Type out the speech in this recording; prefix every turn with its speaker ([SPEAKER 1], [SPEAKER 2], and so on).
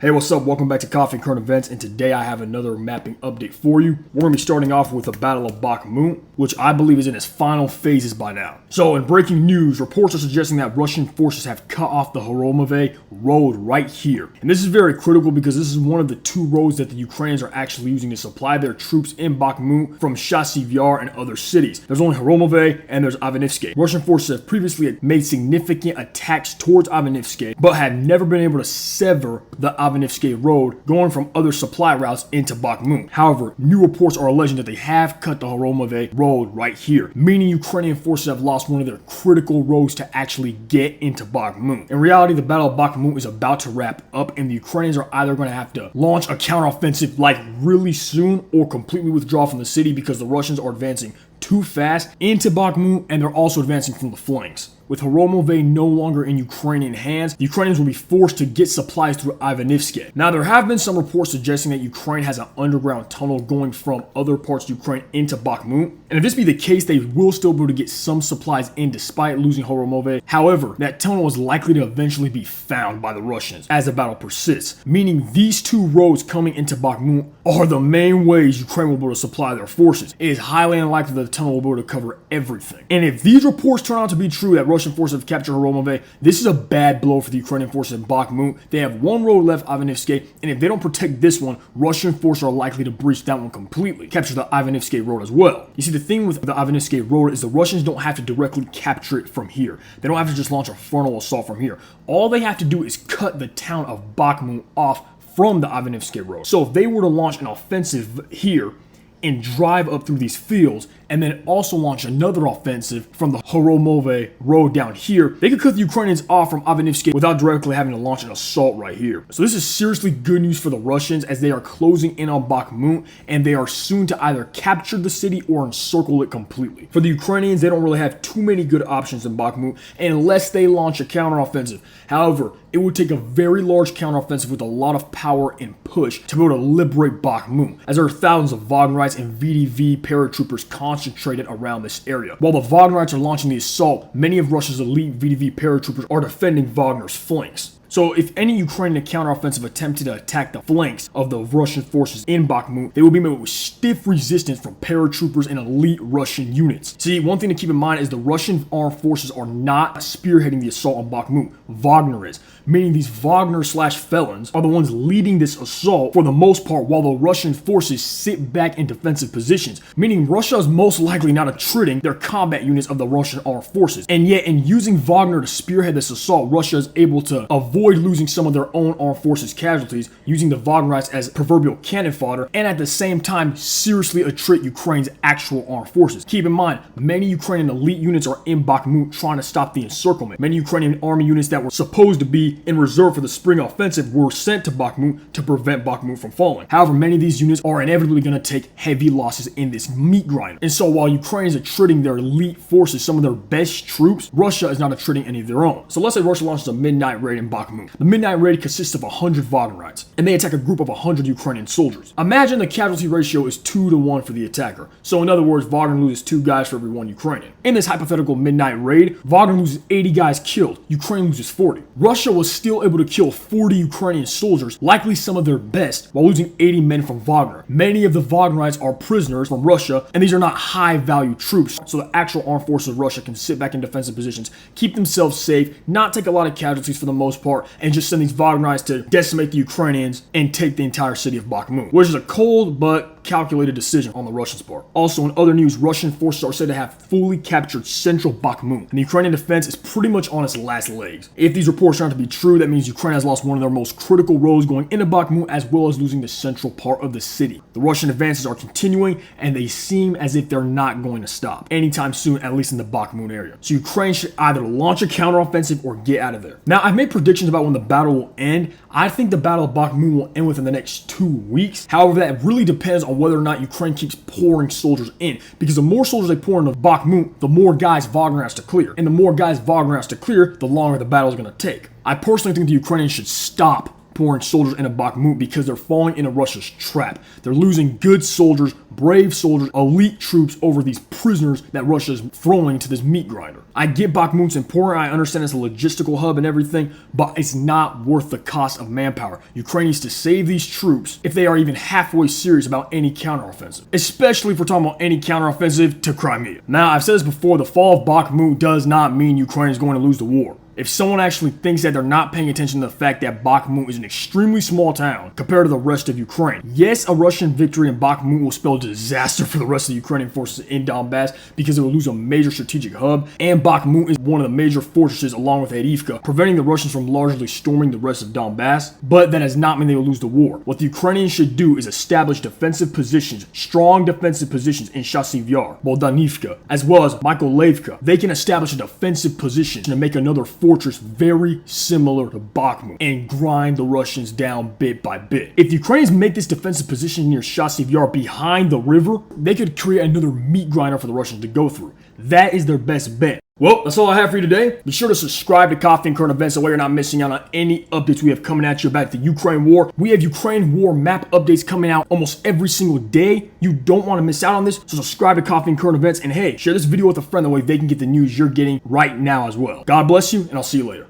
[SPEAKER 1] Hey, what's up? Welcome back to Coffee and Current Events, and today I have another mapping update for you. We're going to be starting off with the Battle of Bakhmut, which I believe is in its final phases by now. So, in breaking news, reports are suggesting that Russian forces have cut off the Horomove road right here. And this is very critical because this is one of the two roads that the Ukrainians are actually using to supply their troops in Bakhmut from Chasiv Yar and other cities. There's only Horomove and there's Ivanivske. Russian forces have previously made significant attacks towards Ivanivske, but have never been able to sever the Ivanivske road going from other supply routes into Bakhmut. However, new reports are alleging that they have cut the Horomove road right here, meaning Ukrainian forces have lost one of their critical roads to actually get into Bakhmut. In reality, the Battle of Bakhmut is about to wrap up, and the Ukrainians are either going to have to launch a counteroffensive like really soon or completely withdraw from the city because the Russians are advancing too fast into Bakhmut, and they're also advancing from the flanks. With Horomove no longer in Ukrainian hands, the Ukrainians will be forced to get supplies through Ivanivske. Now, there have been some reports suggesting that Ukraine has an underground tunnel going from other parts of Ukraine into Bakhmut. And if this be the case, they will still be able to get some supplies in despite losing Horomove. However, that tunnel is likely to eventually be found by the Russians as the battle persists, meaning these two roads coming into Bakhmut are the main ways Ukraine will be able to supply their forces. It is highly unlikely that the tunnel will be able to cover everything. And if these reports turn out to be true, that Russian forces have captured Horomove, this is a bad blow for the Ukrainian forces in Bakhmut. They have one road left, Ivanivske, and if they don't protect this one, Russian forces are likely to breach that one completely, capture the Ivanivske road as well. You see, the thing with the Ivanivske road is the Russians don't have to directly capture it from here. They don't have to just launch a frontal assault from here. All they have to do is cut the town of Bakhmut off from the Ivanivske road. So if they were to launch an offensive here and drive up through these fields, and then also launch another offensive from the Horomove road down here, they could cut the Ukrainians off from Ivanivske without directly having to launch an assault right here. So this is seriously good news for the Russians as they are closing in on Bakhmut, and they are soon to either capture the city or encircle it completely. For the Ukrainians, they don't really have too many good options in Bakhmut unless they launch a counteroffensive. However, it would take a very large counteroffensive with a lot of power and push to be able to liberate Bakhmut, as there are thousands of Wagnerites and VDV paratroopers concentrated around this area. While the Wagnerites are launching the assault, many of Russia's elite VDV paratroopers are defending Wagner's flanks. So if any Ukrainian counteroffensive attempted to attack the flanks of the Russian forces in Bakhmut, they will be met with stiff resistance from paratroopers and elite Russian units. See, one thing to keep in mind is the Russian armed forces are not spearheading the assault on Bakhmut. Wagner is, meaning these Wagner/felons are the ones leading this assault for the most part, while the Russian forces sit back in defensive positions, meaning Russia is most likely not attriting their combat units of the Russian armed forces. And yet, in using Wagner to spearhead this assault, Russia is able to avoid losing some of their own armed forces casualties, using the Wagnerites as proverbial cannon fodder, and at the same time seriously attrit Ukraine's actual armed forces. Keep in mind, many Ukrainian elite units are in Bakhmut trying to stop the encirclement. Many Ukrainian army units that were supposed to be in reserve for the spring offensive were sent to Bakhmut to prevent Bakhmut from falling. However, many of these units are inevitably going to take heavy losses in this meat grinder. And so while Ukraine is attriting their elite forces, some of their best troops, Russia is not attriting any of their own. So let's say Russia launches a midnight raid in Bakhmut. The midnight raid consists of 100 Wagnerites, and they attack a group of 100 Ukrainian soldiers. Imagine the casualty ratio is 2 to 1 for the attacker. So in other words, Wagner loses 2 guys for every 1 Ukrainian. In this hypothetical midnight raid, Wagner loses 80 guys killed, Ukraine loses 40. Russia was still able to kill 40 Ukrainian soldiers, likely some of their best, while losing 80 men from Wagner. Many of the Wagnerites are prisoners from Russia, and these are not high-value troops, so the actual armed forces of Russia can sit back in defensive positions, keep themselves safe, not take a lot of casualties for the most part, and just send these Wagnerites to decimate the Ukrainians and take the entire city of Bakhmut, which is a cold but calculated decision on the Russians' part. Also, in other news, Russian forces are said to have fully captured central Bakhmut, and the Ukrainian defense is pretty much on its last legs. If these reports turn out to be true, that means Ukraine has lost one of their most critical roads going into Bakhmut, as well as losing the central part of the city. The Russian advances are continuing, and they seem as if they're not going to stop anytime soon, at least in the Bakhmut area. So Ukraine should either launch a counteroffensive or get out of there. Now, I've made predictions about when the battle will end. I think the Battle of Bakhmut will end within the next 2 weeks. However, that really depends on whether or not Ukraine keeps pouring soldiers in, because the more soldiers they pour into Bakhmut, the more guys Wagner has to clear, and the more guys Wagner has to clear, the longer the battle is going to take. I personally think the Ukrainians should stop pouring soldiers into Bakhmut because they're falling into Russia's trap. They're losing good soldiers, brave soldiers, elite troops over these prisoners that Russia's throwing to this meat grinder. I get Bakhmut's important, I understand it's a logistical hub and everything, but it's not worth the cost of manpower. Ukraine needs to save these troops if they are even halfway serious about any counteroffensive, especially if we're talking about any counteroffensive to Crimea. Now, I've said this before, the fall of Bakhmut does not mean Ukraine is going to lose the war. If someone actually thinks that they're not paying attention to the fact that Bakhmut is an extremely small town compared to the rest of Ukraine. Yes, a Russian victory in Bakhmut will spell disaster for the rest of the Ukrainian forces in Donbass because it will lose a major strategic hub, and Bakhmut is one of the major fortresses along with Avdiivka, preventing the Russians from largely storming the rest of Donbass, but that does not mean they will lose the war. What the Ukrainians should do is establish defensive positions, strong defensive positions in Chasiv Yar, Bogdanivka, as well as Mykolaievka. They can establish a defensive position to make another fortress very similar to Bakhmut and grind the Russians down bit by bit. If the Ukrainians make this defensive position near Chasiv Yar behind the river, they could create another meat grinder for the Russians to go through. That is their best bet. Well, that's all I have for you today. Be sure to subscribe to Coffee and Current Events so that way you're not missing out on any updates we have coming at you about the Ukraine war. We have Ukraine war map updates coming out almost every single day. You don't want to miss out on this, so subscribe to Coffee and Current Events, and hey, share this video with a friend, that way they can get the news you're getting right now as well. God bless you, and I'll see you later.